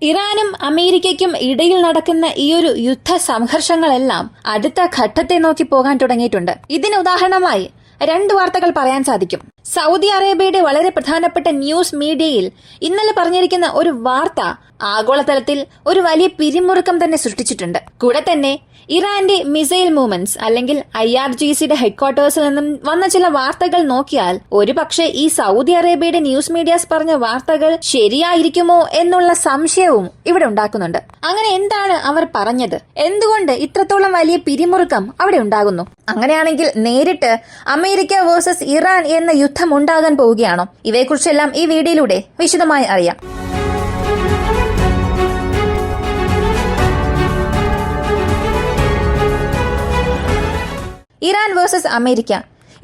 ഇറാനും അമേരിക്കയ്ക്കും ഇടയിൽ നടക്കുന്ന ഈ ഒരു യുദ്ധ സംഘർഷങ്ങളെല്ലാം അടുത്ത ഘട്ടത്തെ നോക്കി പോകാൻ തുടങ്ങിയിട്ടുണ്ട്. ഇതിന് ഉദാഹരണമായി രണ്ട് വാർത്തകൾ പറയാൻ സാധിക്കും. സൗദി അറേബ്യയുടെ വളരെ പ്രധാനപ്പെട്ട ന്യൂസ് മീഡിയയിൽ ഇന്നലെ പറഞ്ഞിരിക്കുന്ന ഒരു വാർത്ത ആഗോളതലത്തിൽ ഒരു വലിയ പിരിമുറുക്കം തന്നെ സൃഷ്ടിച്ചിട്ടുണ്ട്. കൂടെ തന്നെ ഇറാന്റെ മിസൈൽ മൂവ്മെന്റ്സ് അല്ലെങ്കിൽ IRGCയുടെ ഹെഡ്ക്വാർട്ടേഴ്സിൽ നിന്നും വന്ന ചില വാർത്തകൾ നോക്കിയാൽ ഒരു പക്ഷേ ഈ സൗദി അറേബ്യയുടെ ന്യൂസ് മീഡിയാസ് പറഞ്ഞ വാർത്തകൾ ശരിയായിരിക്കുമോ എന്നുള്ള സംശയവും ഇവിടെ ഉണ്ടാക്കുന്നുണ്ട്. അങ്ങനെ എന്താണ് അവർ പറഞ്ഞത്? എന്തുകൊണ്ട് ഇത്രത്തോളം വലിയ പിരിമുറുക്കം അവിടെ ഉണ്ടാകുന്നു? അങ്ങനെയാണെങ്കിൽ നേരിട്ട് അമേരിക്ക വേഴ്സസ് ഇറാൻ എന്ന യുദ്ധം ഉണ്ടാകാൻ പോവുകയാണോ? ഇവയെക്കുറിച്ചെല്ലാം ഈ വീഡിയോയിലൂടെ വിശദമായി അറിയാം. ഇറാൻ വേഴ്സസ് അമേരിക്ക,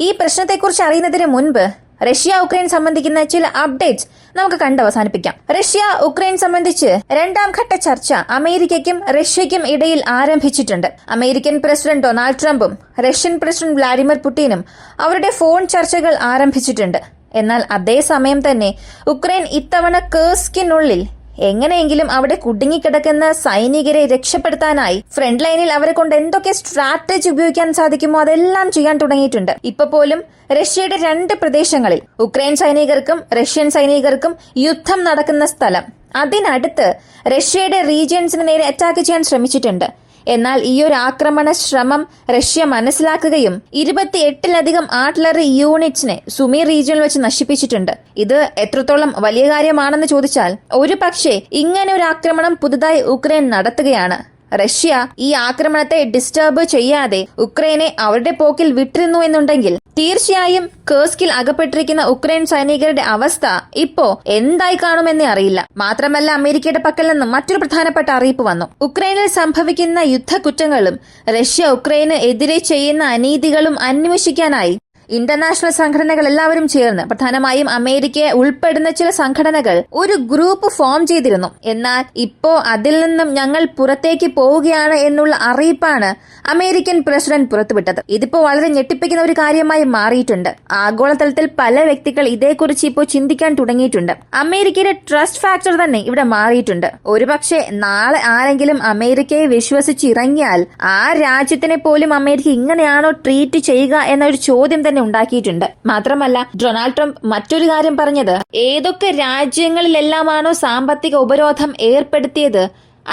ഈ പ്രശ്നത്തെക്കുറിച്ച് അറിയുന്നതിന് മുൻപ് റഷ്യ ഉക്രൈൻ സംബന്ധിക്കുന്ന ചില അപ്ഡേറ്റ്സ് നമുക്ക് കണ്ട് അവസാനിപ്പിക്കാം. റഷ്യ ഉക്രൈൻ സംബന്ധിച്ച് രണ്ടാം ഘട്ട ചർച്ച അമേരിക്കയ്ക്കും റഷ്യയ്ക്കും ഇടയിൽ ആരംഭിച്ചിട്ടുണ്ട്. അമേരിക്കൻ പ്രസിഡന്റ് ഡൊണാൾഡ് ട്രംപും റഷ്യൻ പ്രസിഡന്റ് വ്ളാഡിമിർ പുടിനും അവരുടെ ഫോൺ ചർച്ചകൾ ആരംഭിച്ചിട്ടുണ്ട്. എന്നാൽ അതേസമയം തന്നെ ഉക്രൈൻ ഇത്തവണ കേഴ്സ്കിനുള്ളിൽ എങ്ങനെയെങ്കിലും അവിടെ കുടുങ്ങിക്കിടക്കുന്ന സൈനികരെ രക്ഷപ്പെടുത്താനായി ഫ്രണ്ട് ലൈനിൽ അവരെ കൊണ്ട് എന്തൊക്കെ സ്ട്രാറ്റജി ഉപയോഗിക്കാൻ സാധിക്കുമോ അതെല്ലാം ചെയ്യാൻ തുടങ്ങിയിട്ടുണ്ട്. ഇപ്പൊ പോലും റഷ്യയുടെ 2 പ്രദേശങ്ങളിൽ ഉക്രൈൻ സൈനികർക്കും റഷ്യൻ സൈനികർക്കും യുദ്ധം നടക്കുന്ന സ്ഥലം അതിനടുത്ത് റഷ്യയുടെ റീജിയൻസിന് നേരെ അറ്റാക്ക് ചെയ്യാൻ ശ്രമിച്ചിട്ടുണ്ട്. എന്നാൽ ഈ ഒരു ആക്രമണ ശ്രമം റഷ്യ മനസ്സിലാക്കുകയും 28ലധികം ആർട്ടിലറി യൂണിറ്റ്സിനെ സുമി റീജിയനിൽ വെച്ച് നശിപ്പിച്ചിട്ടുണ്ട്. ഇത് എത്രത്തോളം വലിയ കാര്യമാണെന്ന് ചോദിച്ചാൽ ഒരു പക്ഷേ ഇങ്ങനെ ഒരു ആക്രമണം പുതുതായി ഉക്രൈൻ നടത്തുകയാണ്. റഷ്യ ഈ ആക്രമണത്തെ ഡിസ്റ്റർബ് ചെയ്യാതെ ഉക്രൈനെ അവരുടെ പോക്കിൽ വിട്ടിരുന്നു എന്നുണ്ടെങ്കിൽ തീർച്ചയായും കേഴ്സ്കിൽ അകപ്പെട്ടിരിക്കുന്ന ഉക്രൈൻ സൈനികരുടെ അവസ്ഥ ഇപ്പോ എന്തായി കാണുമെന്നേ അറിയില്ല. മാത്രമല്ല അമേരിക്കയുടെ പക്കൽ നിന്നും മറ്റൊരു പ്രധാനപ്പെട്ട അറിയിപ്പ് വന്നു. ഉക്രൈനിൽ സംഭവിക്കുന്ന യുദ്ധക്കുറ്റങ്ങളും റഷ്യ ഉക്രൈന് എതിരെ ചെയ്യുന്ന അനീതികളും അന്വേഷിക്കാനായി ഇന്റർനാഷണൽ സംഘടനകൾ എല്ലാവരും ചേർന്ന്, പ്രധാനമായും അമേരിക്കയെ ഉൾപ്പെടുന്ന ചില സംഘടനകൾ ഒരു ഗ്രൂപ്പ് ഫോം ചെയ്തിരുന്നു. എന്നാൽ ഇപ്പോ അതിൽ നിന്നും ഞങ്ങൾ പുറത്തേക്ക് പോവുകയാണ് എന്നുള്ള അറിയിപ്പാണ് അമേരിക്കൻ പ്രസിഡന്റ് പുറത്തുവിട്ടത്. ഇതിപ്പോ വളരെ ഞെട്ടിപ്പിക്കുന്ന ഒരു കാര്യമായി മാറിയിട്ടുണ്ട്. ആഗോളതലത്തിൽ പല വ്യക്തികൾ ഇതേക്കുറിച്ച് ഇപ്പോൾ ചിന്തിക്കാൻ തുടങ്ങിയിട്ടുണ്ട്. അമേരിക്കയുടെ ട്രസ്റ്റ് ഫാക്ടർ തന്നെ ഇവിടെ മാറിയിട്ടുണ്ട്. ഒരുപക്ഷെ നാളെ ആരെങ്കിലും അമേരിക്കയെ വിശ്വസിച്ചിറങ്ങിയാൽ ആ രാജ്യത്തിനെ പോലും അമേരിക്ക ഇങ്ങനെയാണോ ട്രീറ്റ് ചെയ്യുക എന്നൊരു ചോദ്യം തന്നെ ഉണ്ടാക്കിയിട്ടുണ്ട്. മാത്രമല്ല ഡൊണാൾഡ് ട്രംപ് മറ്റൊരു കാര്യം പറഞ്ഞത്, ഏതൊക്കെ രാജ്യങ്ങളിലെല്ലാമാണോ സാമ്പത്തിക ഉപരോധം ഏർപ്പെടുത്തിയത്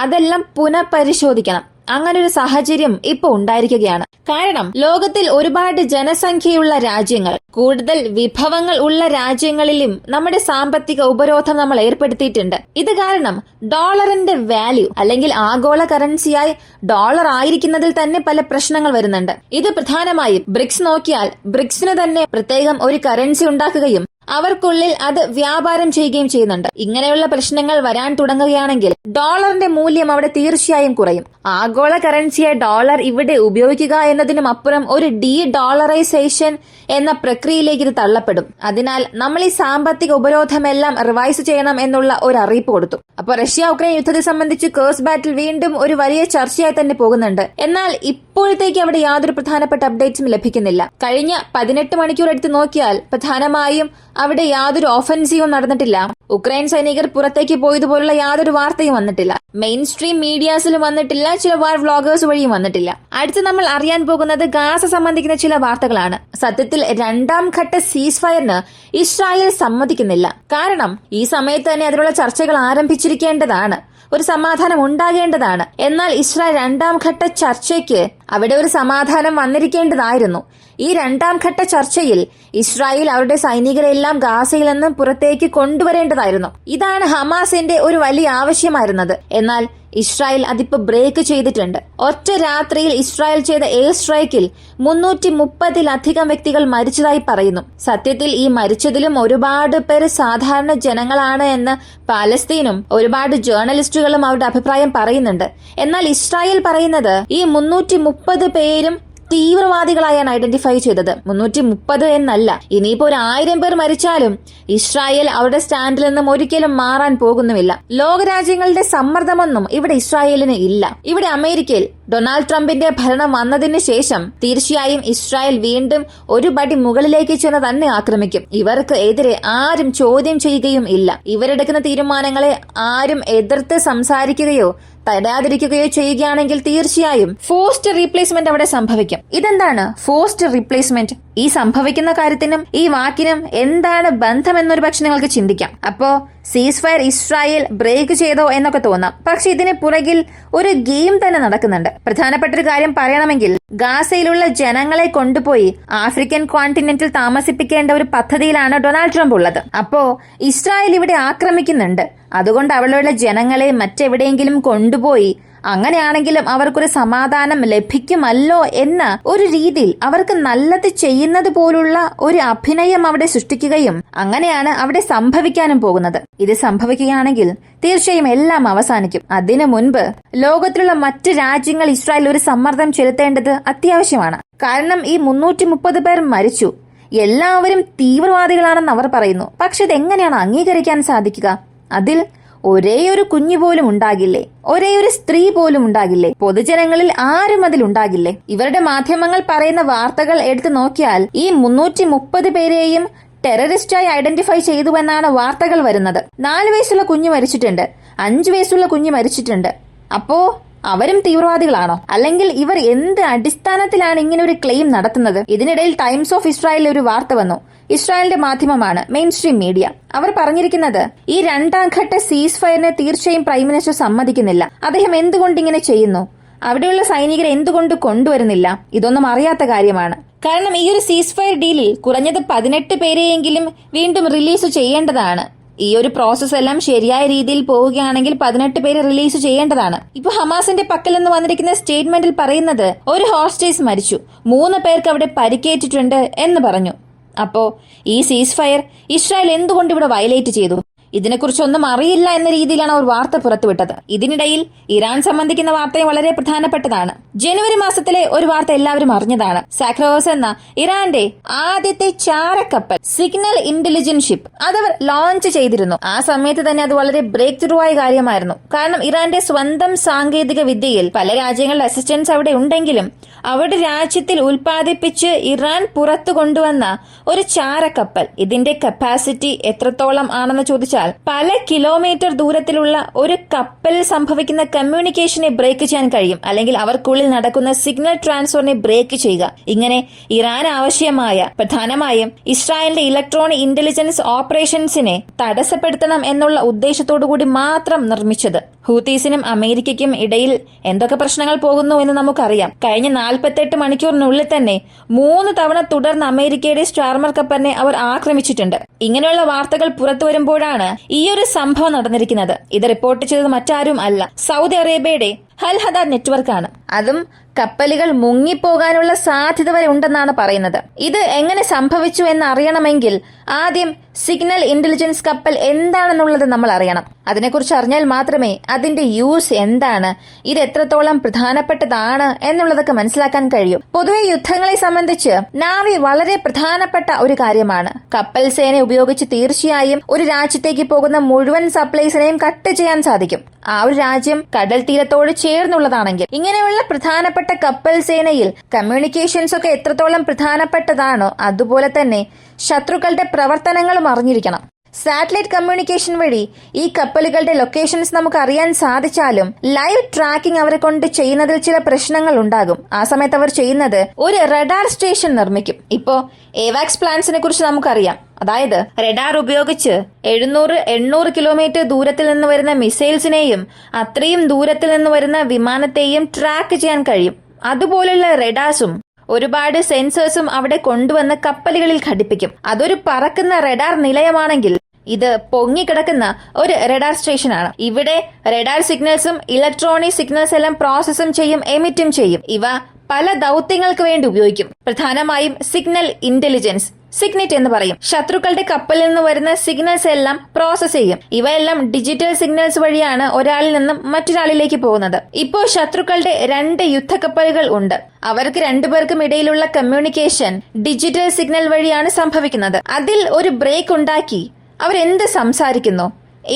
അതെല്ലാം പുനഃപരിശോധിക്കണം. അങ്ങനെ ഒരു സാഹചര്യം ഇപ്പൊ ഉണ്ടായിരിക്കുകയാണ്. കാരണം ലോകത്തിൽ ഒരുപാട് ജനസംഖ്യയുള്ള രാജ്യങ്ങൾ, കൂടുതൽ വിഭവങ്ങൾ ഉള്ള രാജ്യങ്ങളിലും നമ്മുടെ സാമ്പത്തിക ഉപരോധം നമ്മൾ ഏർപ്പെടുത്തിയിട്ടുണ്ട്. ഇത് കാരണം ഡോളറിന്റെ വാല്യൂ അല്ലെങ്കിൽ ആഗോള കറൻസിയായി ഡോളർ ആയിരിക്കുന്നതിൽ തന്നെ പല പ്രശ്നങ്ങൾ വരുന്നുണ്ട്. ഇത് പ്രധാനമായും ബ്രിക്സ് നോക്കിയാൽ ബ്രിക്സിന് തന്നെ പ്രത്യേകം ഒരു കറൻസി ഉണ്ടാക്കുകയും അവർക്കുള്ളിൽ അത് വ്യാപാരം ചെയ്യുകയും ചെയ്യുന്നുണ്ട്. ഇങ്ങനെയുള്ള പ്രശ്നങ്ങൾ വരാൻ തുടങ്ങുകയാണെങ്കിൽ ഡോളറിന്റെ മൂല്യം അവിടെ തീർച്ചയായും കുറയും. ആഗോള കറൻസിയായ ഡോളർ ഇവിടെ ഉപയോഗിക്കുക എന്നതിനും അപ്പുറം ഒരു ഡോളറൈസേഷൻ എന്ന പ്രക്രിയയിലേക്ക് ഇത് തള്ളപ്പെടും. അതിനാൽ നമ്മൾ ഈ സാമ്പത്തിക ഉപരോധമെല്ലാം റിവൈസ് ചെയ്യണം എന്നുള്ള ഒരു അറിയിപ്പ് കൊടുത്തു. അപ്പോൾ റഷ്യ ഉക്രൈൻ യുദ്ധത്തെ സംബന്ധിച്ച് കേഴ്സ് ബാറ്റിൽ വീണ്ടും ഒരു വലിയ ചർച്ചയായി തന്നെ പോകുന്നുണ്ട്. എന്നാൽ ഇപ്പോഴത്തേക്ക് അവിടെ യാതൊരു പ്രധാനപ്പെട്ട അപ്ഡേറ്റ്സും ലഭിക്കുന്നില്ല. കഴിഞ്ഞ 18 മണിക്കൂർ എടുത്ത് നോക്കിയാൽ പ്രധാനമായും അവിടെ യാതൊരു ഓഫൻസീവും നടന്നിട്ടില്ല. ഉക്രൈൻ സൈനികർ പുറത്തേക്ക് പോയതുപോലുള്ള യാതൊരു വാർത്തയും വന്നിട്ടില്ല. മെയിൻ സ്ട്രീം മീഡിയാസിലും വന്നിട്ടില്ല, ചില വാർ വ്ളോഗേഴ്സ് വഴിയും വന്നിട്ടില്ല. അടുത്ത് നമ്മൾ അറിയാൻ പോകുന്നത് ഗാസ സംബന്ധിക്കുന്ന ചില വാർത്തകളാണ്. സത്യത്തിൽ രണ്ടാം ഘട്ട സീസ് ഫയറിന് ഇസ്രായേൽ സമ്മതിക്കുന്നില്ല. കാരണം ഈ സമയത്ത് തന്നെ അതിനുള്ള ചർച്ചകൾ ആരംഭിച്ചിരിക്കേണ്ടതാണ്, ഒരു സമാധാനം ഉണ്ടാകേണ്ടതാണ്. എന്നാൽ ഇസ്രായേൽ രണ്ടാം ഘട്ട ചർച്ചയ്ക്ക് അവിടെ ഒരു സമാധാനം വന്നിരിക്കേണ്ടതായിരുന്നു. ഈ രണ്ടാം ഘട്ട ചർച്ചയിൽ ഇസ്രായേൽ അവരുടെ സൈനികരെല്ലാം ഗാസയിൽ നിന്നും പുറത്തേക്ക് കൊണ്ടുവരേണ്ടതായിരുന്നു. ഇതാണ് ഹമാസിന്റെ ഒരു വലിയ ആവശ്യമായിരുന്നത്. എന്നാൽ ഇസ്രായേൽ അതിപ്പോ ബ്രേക്ക് ചെയ്തിട്ടുണ്ട്. ഒറ്റ രാത്രിയിൽ ഇസ്രായേൽ ചെയ്ത എയർ സ്ട്രൈക്കിൽ 330ലധികം വ്യക്തികൾ മരിച്ചതായി പറയുന്നു. സത്യത്തിൽ ഈ മരിച്ചതിലും ഒരുപാട് പേര് സാധാരണ ജനങ്ങളാണ് എന്ന് പാലസ്തീനും ഒരുപാട് ജേർണലിസ്റ്റുകളും അവരുടെ അഭിപ്രായം പറയുന്നുണ്ട്. എന്നാൽ ഇസ്രായേൽ പറയുന്നത് ഈ 330 പേരും തീവ്രവാദികളായാണ് ഐഡന്റിഫൈ ചെയ്തത്. 330 എന്നല്ല. ഇനിയിപ്പോ 1000 പേർ മരിച്ചാലും ഇസ്രായേൽ അവരുടെ സ്റ്റാൻഡിൽ നിന്നും ഒരിക്കലും മാറാൻ പോകുന്നുമില്ല. ലോകരാജ്യങ്ങളുടെ സമ്മർദ്ദമൊന്നും ഇവിടെ ഇസ്രായേലിന് ഇല്ല. ഇവിടെ അമേരിക്കയിൽ ഡൊണാൾഡ് ട്രംപിന്റെ ഭരണം വന്നതിന് ശേഷം തീർച്ചയായും ഇസ്രായേൽ വീണ്ടും ഒരു പടി മുകളിലേക്ക് ചെന്ന് തന്നെ ആക്രമിക്കും. ഇവർക്ക് എതിരെ ആരും ചോദ്യം ചെയ്യുകയും ഇല്ല. ഇവരെടുക്കുന്ന തീരുമാനങ്ങളെ ആരും എതിർത്ത് സംസാരിക്കുകയോ തടയാതിരിക്കുകയോ ചെയ്യുകയാണെങ്കിൽ തീർച്ചയായും ഫോഴ്സ്ഡ് റീപ്ലേസ്മെന്റ് അവിടെ സംഭവിക്കും. ഇതെന്താണ് ഫോഴ്സ്ഡ് റീപ്ലേസ്മെന്റ്? ഈ സംഭവിക്കുന്ന കാര്യത്തിനും ഈ വാക്കിനും എന്താണ് ബന്ധമെന്നൊരു പക്ഷെ നിങ്ങൾക്ക് ചിന്തിക്കാം. അപ്പോ സീസ് ഫയർ ഇസ്രായേൽ ബ്രേക്ക് ചെയ്തോ എന്നൊക്കെ തോന്നാം. പക്ഷെ ഇതിന് പുറകിൽ ഒരു ഗെയിം തന്നെ നടക്കുന്നുണ്ട്. പ്രധാനപ്പെട്ട ഒരു കാര്യം പറയണമെങ്കിൽ ഗാസയിലുള്ള ജനങ്ങളെ കൊണ്ടുപോയി ആഫ്രിക്കൻ കോണ്ടിനെന്റിൽ താമസിപ്പിക്കേണ്ട ഒരു പദ്ധതിയിലാണ് ഡൊണാൾഡ് ട്രംപ് ഉള്ളത്. അപ്പോ ഇസ്രായേൽ ഇവിടെ ആക്രമിക്കുന്നുണ്ട്. അതുകൊണ്ട് അവിടെയുള്ള ജനങ്ങളെ മറ്റെവിടെയെങ്കിലും കൊണ്ടുപോയി അങ്ങനെയാണെങ്കിലും അവർക്കൊരു സമാധാനം ലഭിക്കുമല്ലോ എന്ന ഒരു രീതിയിൽ അവർക്ക് നല്ലത് ചെയ്യുന്നത് പോലുള്ള ഒരു അഭിനയം അവിടെ സൃഷ്ടിക്കുകയും അങ്ങനെയാണ് അവിടെ സംഭവിക്കാനും പോകുന്നത്. ഇത് സംഭവിക്കുകയാണെങ്കിൽ തീർച്ചയായും എല്ലാം അവസാനിക്കും. അതിനു മുൻപ് ലോകത്തിലുള്ള മറ്റ് രാജ്യങ്ങൾ ഇസ്രായേൽ ഒരു സമ്മർദ്ദം ചെലുത്തേണ്ടത് അത്യാവശ്യമാണ്. കാരണം ഈ 330 പേർ മരിച്ചു. എല്ലാവരും തീവ്രവാദികളാണെന്ന് അവർ പറയുന്നു. പക്ഷെ ഇതെങ്ങനെയാണ് അംഗീകരിക്കാൻ സാധിക്കുക? അതിൽ ഒരേയൊരു കുഞ്ഞു പോലും ഉണ്ടാകില്ലേ? ഒരേയൊരു സ്ത്രീ പോലും ഉണ്ടാകില്ലേ? പൊതുജനങ്ങളിൽ ആരും അതിൽ ഉണ്ടാകില്ലേ? ഇവരുടെ മാധ്യമങ്ങൾ പറയുന്ന വാർത്തകൾ എടുത്തു നോക്കിയാൽ ഈ 330 പേരെയും ടെററിസ്റ്റായി ഐഡന്റിഫൈ ചെയ്തുവെന്നാണ് വാർത്തകൾ വരുന്നത്. 4 വയസ്സുള്ള കുഞ്ഞ് മരിച്ചിട്ടുണ്ട്, 5 വയസ്സുള്ള കുഞ്ഞ് മരിച്ചിട്ടുണ്ട്. അപ്പോ അവരും തീവ്രവാദികളാണോ? അല്ലെങ്കിൽ ഇവർ എന്ത് അടിസ്ഥാനത്തിലാണ് ഇങ്ങനെ ഒരു ക്ലെയിം നടത്തുന്നത്? ഇതിനിടയിൽ ടൈംസ് ഓഫ് ഇസ്രായേലിൽ ഒരു വാർത്ത വന്നു. ഇസ്രായേലിന്റെ മാധ്യമമാണ്, മെയിൻ സ്ട്രീം മീഡിയ. അവർ പറഞ്ഞിരിക്കുന്നത് ഈ 2ാം ഘട്ട സീസ് ഫയറിനെ തീർച്ചയായും പ്രൈം മിനിസ്റ്റർ സമ്മതിക്കുന്നില്ല. അദ്ദേഹം എന്തുകൊണ്ട് ഇങ്ങനെ ചെയ്യുന്നു? അവിടെയുള്ള സൈനികരെ എന്തുകൊണ്ട് കൊണ്ടുവരുന്നില്ല? ഇതൊന്നും അറിയാത്ത കാര്യമാണ്. കാരണം ഈ ഒരു സീസ് ഫയർ ഡീലിൽ കുറഞ്ഞത് 18 പേരെയെങ്കിലും വീണ്ടും റിലീസ് ചെയ്യേണ്ടതാണ്. ഈ ഒരു പ്രോസസ് എല്ലാം ശരിയായ രീതിയിൽ പോവുകയാണെങ്കിൽ 18 പേര് റിലീസ് ചെയ്യേണ്ടതാണ്. ഇപ്പൊ ഹമാസിന്റെ പക്കൽ നിന്ന് വന്നിരിക്കുന്ന സ്റ്റേറ്റ്മെന്റിൽ പറയുന്നത് ഒരു ഹോസ്റ്റേജ് മരിച്ചു, 3 പേർക്ക് അവിടെ പരിക്കേറ്റിട്ടുണ്ട് എന്ന് പറഞ്ഞു. അപ്പോ ഈ സീസ് ഫയർ ഇസ്രായേൽ എന്തുകൊണ്ട് ഇവിടെ വയലേറ്റ് ചെയ്തു? ഇതിനെക്കുറിച്ചൊന്നും അറിയില്ല എന്ന രീതിയിലാണ് അവർ വാർത്ത പുറത്തുവിട്ടത്. ഇതിനിടയിൽ ഇറാൻ സംബന്ധിക്കുന്ന വാർത്തയും വളരെ പ്രധാനപ്പെട്ടതാണ്. ജനുവരി മാസത്തിലെ ഒരു വാർത്ത എല്ലാവരും അറിഞ്ഞതാണ്. സാക്രോസ് എന്ന ഇറാന്റെ ആദ്യത്തെ ചാരക്കപ്പൽ സിഗ്നൽ ഇന്റലിജൻസ് ഷിപ്പ് അതവർ ലോഞ്ച് ചെയ്തിരുന്നു. ആ സമയത്ത് തന്നെ അത് വളരെ ബ്രേക്ക് ത്രൂ ആയ കാര്യമായിരുന്നു. കാരണം ഇറാന്റെ സ്വന്തം സാങ്കേതിക വിദ്യയിൽ പല രാജ്യങ്ങളുടെ അസിസ്റ്റൻസ് അവിടെ ഉണ്ടെങ്കിലും അവരുടെ രാജ്യത്തിൽ ഉൽപ്പാദിപ്പിച്ച് ഇറാൻ പുറത്തു കൊണ്ടുവന്ന ഒരു ചാരക്കപ്പൽ, ഇതിന്റെ കപ്പാസിറ്റി എത്രത്തോളം ആണെന്ന് ചോദിച്ചാൽ പല കിലോമീറ്റർ ദൂരത്തിലുള്ള ഒരു കപ്പലിൽ സംഭവിക്കുന്ന കമ്മ്യൂണിക്കേഷനെ ബ്രേക്ക് ചെയ്യാൻ കഴിയും. അല്ലെങ്കിൽ അവർക്കുള്ളിൽ നടക്കുന്ന സിഗ്നൽ ട്രാൻസ്ഫറിനെ ബ്രേക്ക് ചെയ്യുക. ഇങ്ങനെ ഇറാൻ ആവശ്യമായ പ്രധാനമായും ഇസ്രായേലിന്റെ ഇലക്ട്രോണിക് ഇന്റലിജൻസ് ഓപ്പറേഷൻസിനെ തടസ്സപ്പെടുത്തണം എന്നുള്ള ഉദ്ദേശത്തോടു കൂടി മാത്രം നിർമ്മിച്ചത്. ഹൂത്തീസിനും അമേരിക്കയ്ക്കും ഇടയിൽ എന്തൊക്കെ പ്രശ്നങ്ങൾ പോകുന്നു എന്ന് നമുക്കറിയാം. കഴിഞ്ഞ 48 മണിക്കൂറിനുള്ളിൽ തന്നെ 3 തവണ തുടർന്ന് അമേരിക്കയുടെ സ്റ്റാർമർ കപ്പലിനെ അവർ ആക്രമിച്ചിട്ടുണ്ട്. ഇങ്ങനെയുള്ള വാർത്തകൾ പുറത്തു വരുമ്പോഴാണ് ഈ ഒരു സംഭവം നടന്നിരിക്കുന്നത്. ഇത് റിപ്പോർട്ട് ചെയ്തത് മറ്റാരും അല്ല, സൗദി അറേബ്യയുടെ അൽ ഹദാദ് നെറ്റ്വർക്കാണ്. അതും കപ്പലുകൾ മുങ്ങിപ്പോകാനുള്ള സാധ്യത വരെ ഉണ്ടെന്നാണ് പറയുന്നത്. ഇത് എങ്ങനെ സംഭവിച്ചു എന്ന് അറിയണമെങ്കിൽ ആദ്യം സിഗ്നൽ ഇന്റലിജൻസ് കപ്പൽ എന്താണെന്നുള്ളത് നമ്മൾ അറിയണം. അതിനെക്കുറിച്ച് അറിഞ്ഞാൽ മാത്രമേ അതിന്റെ യൂസ് എന്താണ്, ഇത് എത്രത്തോളം പ്രധാനപ്പെട്ടതാണ് എന്നുള്ളതൊക്കെ മനസ്സിലാക്കാൻ കഴിയും. പൊതുവെ യുദ്ധങ്ങളെ സംബന്ധിച്ച് നാവി വളരെ പ്രധാനപ്പെട്ട ഒരു കാര്യമാണ്. കപ്പൽ സേന ഉപയോഗിച്ച് തീർച്ചയായും ഒരു രാജ്യത്തേക്ക് പോകുന്ന മുഴുവൻ സപ്ലൈസിനെയും കട്ട് ചെയ്യാൻ സാധിക്കും. ആ ഒരു രാജ്യം കടൽ തീരത്തോട് ചേർന്നുള്ളതാണെങ്കിൽ. ഇങ്ങനെയുള്ള പ്രധാനപ്പെട്ട കപ്പൽ സേനയിൽ കമ്മ്യൂണിക്കേഷൻസ് ഒക്കെ എത്രത്തോളം പ്രധാനപ്പെട്ടതാണോ അതുപോലെ തന്നെ ശത്രുക്കളുടെ പ്രവർത്തനങ്ങളും അറിഞ്ഞിരിക്കണം. സാറ്റലൈറ്റ് കമ്മ്യൂണിക്കേഷൻ വഴി ഈ കപ്പലുകളുടെ ലൊക്കേഷൻസ് നമുക്ക് അറിയാൻ സാധിച്ചാലും ലൈവ് ട്രാക്കിംഗ് അവരെ കൊണ്ട് ചെയ്യുന്നതിൽ ചില പ്രശ്നങ്ങൾ ഉണ്ടാകും. ആ സമയത്ത് അവർ ചെയ്യുന്നത് ഒരു റഡാർ സ്റ്റേഷൻ നിർമ്മിക്കും. ഇപ്പോ ഏവാക്സ് പ്ലാൻസിനെ കുറിച്ച് നമുക്കറിയാം. അതായത് റഡാർ ഉപയോഗിച്ച് 700-800 കിലോമീറ്റർ ദൂരത്തിൽ നിന്ന് വരുന്ന മിസൈൽസിനെയും അത്രയും ദൂരത്തിൽ നിന്ന് വരുന്ന വിമാനത്തെയും ട്രാക്ക് ചെയ്യാൻ കഴിയും. അതുപോലുള്ള റഡാർസും ഒരുപാട് സെൻസേഴ്സും അവിടെ കൊണ്ടുവന്ന് കപ്പലുകളിൽ ഘടിപ്പിക്കും. അതൊരു പറക്കുന്ന റഡാർ നിലയമാണെങ്കിൽ ഇത് പൊങ്ങിക്കിടക്കുന്ന ഒരു റഡാർ സ്റ്റേഷനാണ്. ഇവിടെ റഡാർ സിഗ്നൽസും ഇലക്ട്രോണിക് സിഗ്നൽസ് എല്ലാം പ്രോസസ്സും ചെയ്യും, എമിറ്റും ചെയ്യും. ഇവ പല ദൌത്യങ്ങൾക്ക് വേണ്ടി ഉപയോഗിക്കും. പ്രധാനമായും സിഗ്നൽ ഇന്റലിജൻസ്, സിഗ്നെറ്റ് എന്ന് പറയും. ശത്രുക്കളുടെ കപ്പലിൽ നിന്ന് വരുന്ന സിഗ്നൽസ് എല്ലാം പ്രോസസ് ചെയ്യും. ഇവയെല്ലാം ഡിജിറ്റൽ സിഗ്നൽസ് വഴിയാണ് ഒരാളിൽ നിന്നും മറ്റൊരാളിലേക്ക് പോകുന്നത്. ഇപ്പോൾ ശത്രുക്കളുടെ 2 യുദ്ധക്കപ്പലുകൾ ഉണ്ട്. അവർക്ക് 2 പേർക്കും ഇടയിലുള്ള കമ്മ്യൂണിക്കേഷൻ ഡിജിറ്റൽ സിഗ്നൽ വഴിയാണ് സംഭവിക്കുന്നത്. അതിൽ ഒരു ബ്രേക്ക് ഉണ്ടാക്കി അവരെന്ത് സംസാരിക്കുന്നു,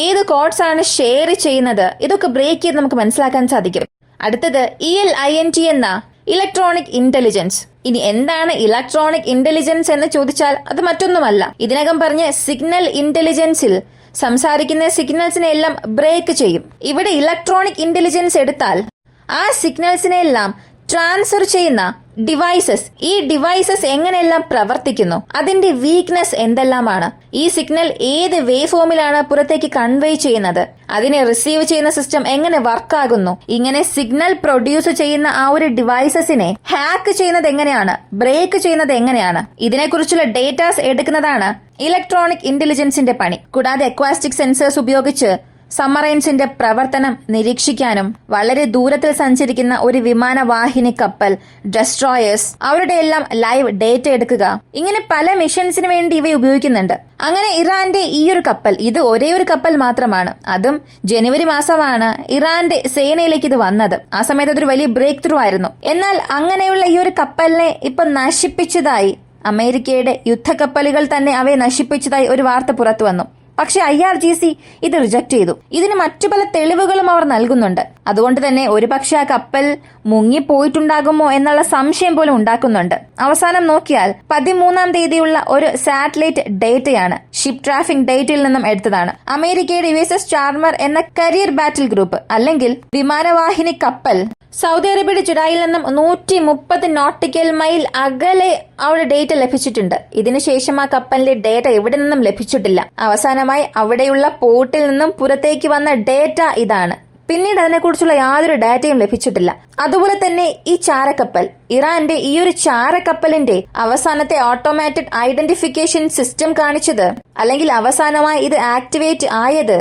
ഏത് കോഡ്സ് ആണ് ഷെയർ ചെയ്യുന്നത്, ഇതൊക്കെ ബ്രേക്ക് ചെയ്ത് നമുക്ക് മനസ്സിലാക്കാൻ സാധിക്കും. അടുത്തത് ELINT എന്ന ഇലക്ട്രോണിക് ഇന്റലിജൻസ്. ഇനി എന്താണ് ഇലക്ട്രോണിക് ഇന്റലിജൻസ് എന്ന് ചോദിച്ചാൽ അത് മറ്റൊന്നുമല്ല. ഇതിനകം പറഞ്ഞ സിഗ്നൽ ഇന്റലിജൻസിൽ സംസാരിക്കുന്ന സിഗ്നൽസിനെ എല്ലാം ബ്രേക്ക് ചെയ്യും. ഇവിടെ ഇലക്ട്രോണിക് ഇന്റലിജൻസ് എടുത്താൽ ആ സിഗ്നൽസിനെ എല്ലാം ട്രാൻസ്ഫർ ചെയ്യുന്ന ഡിവൈസസ്, ഈ ഡിവൈസസ് എങ്ങനെയെല്ലാം പ്രവർത്തിക്കുന്നു, അതിന്റെ വീക്ക്നെസ് എന്തെല്ലാമാണ്, ഈ സിഗ്നൽ ഏത് വേവ് ഫോമിലാണ് പുറത്തേക്ക് കൺവേ ചെയ്യുന്നത്, അതിനെ റിസീവ് ചെയ്യുന്ന സിസ്റ്റം എങ്ങനെ വർക്കാകുന്നു, ഇങ്ങനെ സിഗ്നൽ പ്രൊഡ്യൂസ് ചെയ്യുന്ന ആ ഒരു ഡിവൈസസിനെ ഹാക്ക് ചെയ്യുന്നത് എങ്ങനെയാണ്, ബ്രേക്ക് ചെയ്യുന്നത് എങ്ങനെയാണ്, ഇതിനെക്കുറിച്ചുള്ള ഡേറ്റാസ് എടുക്കുന്നതാണ് ഇലക്ട്രോണിക് ഇന്റലിജൻസിന്റെ പണി. കൂടാതെ അക്വാസ്റ്റിക് സെൻസേഴ്സ് ഉപയോഗിച്ച് സബ്മറൈൻസിന്റെ പ്രവർത്തനം നിരീക്ഷിക്കാനും വളരെ ദൂരത്തിൽ സഞ്ചരിക്കുന്ന ഒരു വിമാനവാഹിനി കപ്പൽ, ഡെസ്ട്രോയേഴ്സ്, അവരുടെ എല്ലാം ലൈവ് ഡേറ്റ എടുക്കുക, ഇങ്ങനെ പല മിഷൻസിന് വേണ്ടി ഇവ ഉപയോഗിക്കുന്നുണ്ട്. അങ്ങനെ ഇറാന്റെ ഈ ഒരു കപ്പൽ, ഇത് ഒരേ ഒരു കപ്പൽ മാത്രമാണ്, അതും ജനുവരി മാസമാണ് ഇറാന്റെ സേനയിലേക്ക് ഇത് വന്നത്. ആ സമയത്ത് അതൊരു വലിയ ബ്രേക്ക് ത്രൂ ആയിരുന്നു. എന്നാൽ അങ്ങനെയുള്ള ഈ ഒരു കപ്പലിനെ ഇപ്പൊ നശിപ്പിച്ചതായി അമേരിക്കയുടെ യുദ്ധക്കപ്പലുകൾ തന്നെ അവയെ നശിപ്പിച്ചതായി ഒരു വാർത്ത പുറത്തു വന്നു. പക്ഷെ IRGC ഇത് റിജക്ട് ചെയ്തു. ഇതിന് മറ്റു പല തെളിവുകളും അവർ നൽകുന്നുണ്ട്. അതുകൊണ്ട് തന്നെ ഒരുപക്ഷെ ആ കപ്പൽ മുങ്ങിപ്പോയിട്ടുണ്ടാകുമോ എന്നുള്ള സംശയം പോലും ഉണ്ടാക്കുന്നുണ്ട്. അവസാനം നോക്കിയാൽ 13-ാം തീയതിയുള്ള ഒരു സാറ്റലൈറ്റ് ഡേറ്റയാണ്, ഷിപ്പ് ട്രാഫിക് ഡേറ്റയിൽ നിന്നും എടുത്തതാണ്. അമേരിക്കയുടെ USS ചാർമർ എന്ന കരിയർ ബാറ്റിൽ ഗ്രൂപ്പ് അല്ലെങ്കിൽ വിമാനവാഹിനി കപ്പൽ സൗദി അറേബ്യയുടെ ജുഡായിൽ നിന്നും 130 നോട്ടിക്കൽ മൈൽ അകലെ അവിടെ ഡേറ്റ ലഭിച്ചിട്ടുണ്ട്. ഇതിനുശേഷം ആ കപ്പലിന്റെ ഡേറ്റ എവിടെ നിന്നും ലഭിച്ചിട്ടില്ല. അവസാനമായി അവിടെയുള്ള പോർട്ടിൽ നിന്നും പുറത്തേക്ക് വന്ന ഡേറ്റ ഇതാണ്. പിന്നീട് അതിനെക്കുറിച്ചുള്ള യാതൊരു ഡാറ്റയും ലഭിച്ചിട്ടില്ല. അതുപോലെ തന്നെ ഈ ചാരക്കപ്പൽ, ഇറാന്റെ ഈ ഒരു ചാരക്കപ്പലിന്റെ അവസാനത്തെ ഓട്ടോമാറ്റിക് ഐഡന്റിഫിക്കേഷൻ സിസ്റ്റം കാണിച്ചത്, അല്ലെങ്കിൽ അവസാനമായി ഇത് ആക്ടിവേറ്റ് ആയത്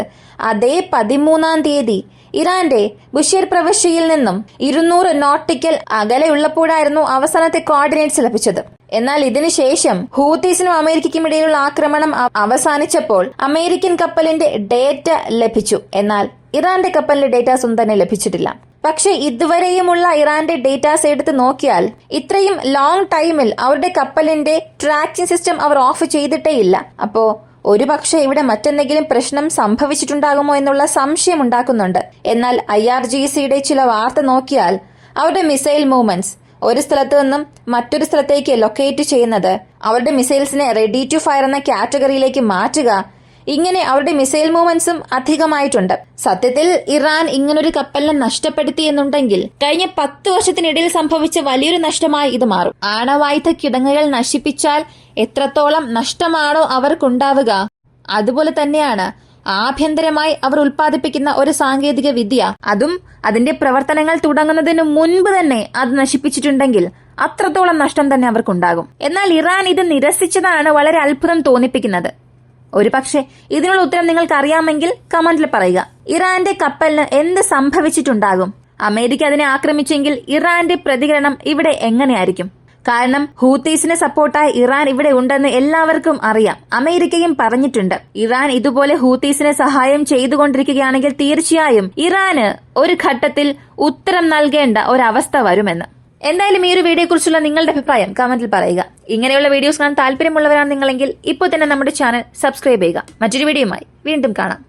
അതേ 13-ാം തീയതി ഇറാന്റെ ബുഷേർ പ്രവിശ്യയിൽ നിന്നും 200 നോട്ടിക്കൽ അകലെയുള്ളപ്പോഴായിരുന്നു അവസാനത്തെ കോർഡിനേറ്റ്സ് ലഭിച്ചത്. എന്നാൽ ഇതിനുശേഷം ഹൂത്തീസിനും അമേരിക്കയ്ക്കും ഇടയിലുള്ള ആക്രമണം അവസാനിച്ചപ്പോൾ അമേരിക്കൻ കപ്പലിന്റെ ഡേറ്റ ലഭിച്ചു. എന്നാൽ ഇറാന്റെ കപ്പലിന്റെ ഡേറ്റാസ് ഒന്നും തന്നെ ലഭിച്ചിട്ടില്ല. പക്ഷെ ഇതുവരെയുമുള്ള ഇറാന്റെ ഡേറ്റാസ് എടുത്ത് നോക്കിയാൽ ഇത്രയും ലോങ് ടൈമിൽ അവരുടെ കപ്പലിന്റെ ട്രാക്കിംഗ് സിസ്റ്റം അവർ ഓഫ് ചെയ്തിട്ടേയില്ല. അപ്പോ ഒരുപക്ഷെ ഇവിടെ മറ്റെന്തെങ്കിലും പ്രശ്നം സംഭവിച്ചിട്ടുണ്ടാകുമോ എന്നുള്ള സംശയം ഉണ്ടാക്കുന്നുണ്ട്. എന്നാൽ IRGCയുടെ ചില വാർത്ത നോക്കിയാൽ അവരുടെ മിസൈൽ മൂവ്മെന്റ്സ് ഒരു സ്ഥലത്ത് നിന്നും മറ്റൊരു സ്ഥലത്തേക്ക് ലൊക്കേറ്റ് ചെയ്യുന്നത്, അവരുടെ മിസൈൽസിനെ റെഡി ടു ഫയർ എന്ന കാറ്റഗറിയിലേക്ക് മാറ്റുക, ഇങ്ങനെ അവരുടെ മിസൈൽ മൂവ്മെന്റ്സും അധികമായിട്ടുണ്ട്. സത്യത്തിൽ ഇറാൻ ഇങ്ങനൊരു കപ്പലിനെ നഷ്ടപ്പെടുത്തി എന്നുണ്ടെങ്കിൽ കഴിഞ്ഞ 10 വർഷത്തിനിടയിൽ സംഭവിച്ച വലിയൊരു നഷ്ടമായി ഇത് മാറും. ആണവായുധ കിടങ്ങുകൾ നശിപ്പിച്ചാൽ എത്രത്തോളം നഷ്ടമാണോ അവർക്കുണ്ടാവുക, അതുപോലെ തന്നെയാണ് ആഭ്യന്തരമായി അവർ ഉൽപ്പാദിപ്പിക്കുന്ന ഒരു സാങ്കേതിക വിദ്യ, അതും അതിന്റെ പ്രവർത്തനങ്ങൾ തുടങ്ങുന്നതിന് മുൻപ് തന്നെ അത് നശിപ്പിച്ചിട്ടുണ്ടെങ്കിൽ അത്രത്തോളം നഷ്ടം തന്നെ അവർക്കുണ്ടാകും. എന്നാൽ ഇറാൻ ഇത് നിരസിച്ചതാണ് വളരെ അത്ഭുതം തോന്നിപ്പിക്കുന്നത്. ഒരു പക്ഷേ ഇതിനുള്ള ഉത്തരം നിങ്ങൾക്ക് അറിയാമെങ്കിൽ കമന്റിൽ പറയുക. ഇറാന്റെ കപ്പലിന് എന്ത് സംഭവിച്ചിട്ടുണ്ടാകും? അമേരിക്ക അതിനെ ആക്രമിച്ചെങ്കിൽ ഇറാന്റെ പ്രതികരണം ഇവിടെ എങ്ങനെയായിരിക്കും? കാരണം ഹൂത്തീസിന് സപ്പോർട്ടായി ഇറാൻ ഇവിടെ ഉണ്ടെന്ന് എല്ലാവർക്കും അറിയാം. അമേരിക്കയും പറഞ്ഞിട്ടുണ്ട്. ഇറാൻ ഇതുപോലെ ഹൂത്തീസിനെ സഹായം ചെയ്തുകൊണ്ടിരിക്കുകയാണെങ്കിൽ തീർച്ചയായും ഇറാന് ഒരു ഘട്ടത്തിൽ ഉത്തരം നൽകേണ്ട ഒരവസ്ഥ വരുമെന്ന്. എന്തായാലും ഈ ഒരു വീഡിയോയെ കുറിച്ചുള്ള നിങ്ങളുടെ അഭിപ്രായം കമന്റിൽ പറയുക. ഇങ്ങനെയുള്ള വീഡിയോസ് കാണാൻ താല്പര്യമുള്ളവരാണ് നിങ്ങളെങ്കിൽ ഇപ്പോൾ തന്നെ നമ്മുടെ ചാനൽ സബ്സ്ക്രൈബ് ചെയ്യുക. മറ്റൊരു വീഡിയോയുമായി വീണ്ടും കാണാം.